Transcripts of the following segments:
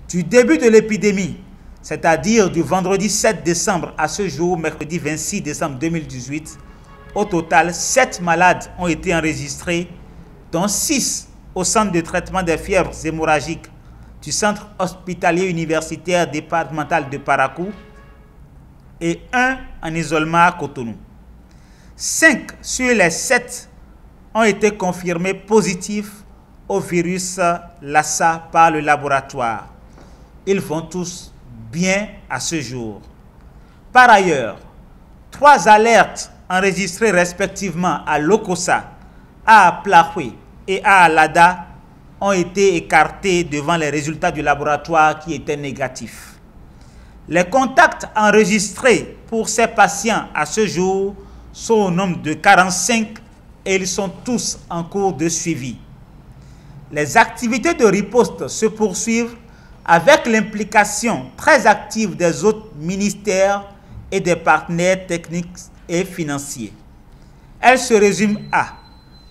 Du début de l'épidémie, c'est-à-dire du vendredi 7 décembre à ce jour, mercredi 26 décembre 2018, au total, 7 malades ont été enregistrés, dont 6 au centre de traitement des fièvres hémorragiques du centre hospitalier universitaire départemental de Parakou et 1 en isolement à Cotonou. 5 sur les 7 ont été confirmés positifs au virus Lassa par le laboratoire. Ils vont tous bien à ce jour. Par ailleurs, 3 alertes enregistrées respectivement à Lokossa, à Plahoué et à Alada ont été écartées devant les résultats du laboratoire qui étaient négatifs. Les contacts enregistrés pour ces patients à ce jour sont au nombre de 45 et ils sont tous en cours de suivi. Les activités de riposte se poursuivent avec l'implication très active des autres ministères et des partenaires techniques et financiers. Elles se résument à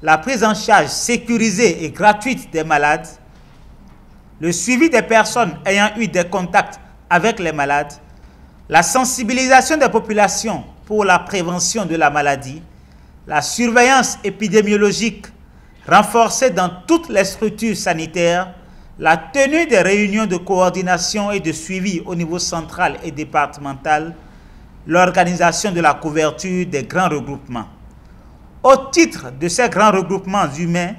la prise en charge sécurisée et gratuite des malades, le suivi des personnes ayant eu des contacts avec les malades, la sensibilisation des populations pour la prévention de la maladie, la surveillance épidémiologique renforcée dans toutes les structures sanitaires, la tenue des réunions de coordination et de suivi au niveau central et départemental, l'organisation de la couverture des grands regroupements. Au titre de ces grands regroupements humains,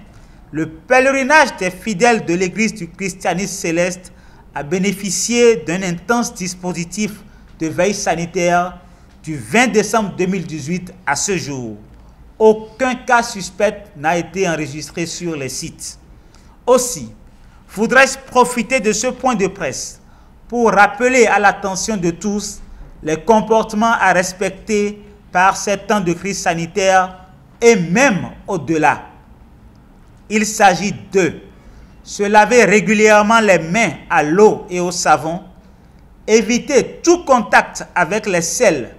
le pèlerinage des fidèles de l'Église du christianisme céleste a bénéficié d'un intense dispositif de veille sanitaire du 20 décembre 2018 à ce jour. Aucun cas suspect n'a été enregistré sur les sites. Aussi, voudrais-je profiter de ce point de presse pour rappeler à l'attention de tous les comportements à respecter par ces temps de crise sanitaire et même au-delà. Il s'agit de se laver régulièrement les mains à l'eau et au savon, éviter tout contact avec les selles,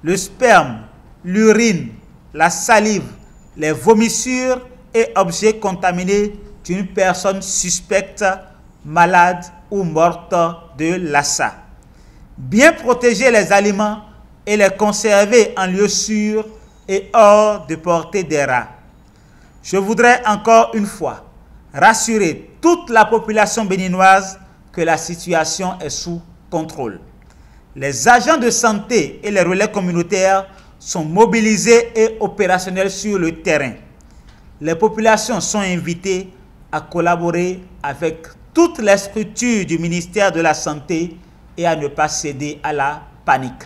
le sperme, l'urine, la salive, les vomissures et objets contaminés d'une personne suspecte, malade ou morte de Lassa. Bien protéger les aliments et les conserver en lieu sûr et hors de portée des rats. Je voudrais encore une fois rassurer toute la population béninoise que la situation est sous contrôle. Les agents de santé et les relais communautaires sont mobilisés et opérationnels sur le terrain. Les populations sont invitées à collaborer avec toutes les structures du ministère de la Santé et à ne pas céder à la panique.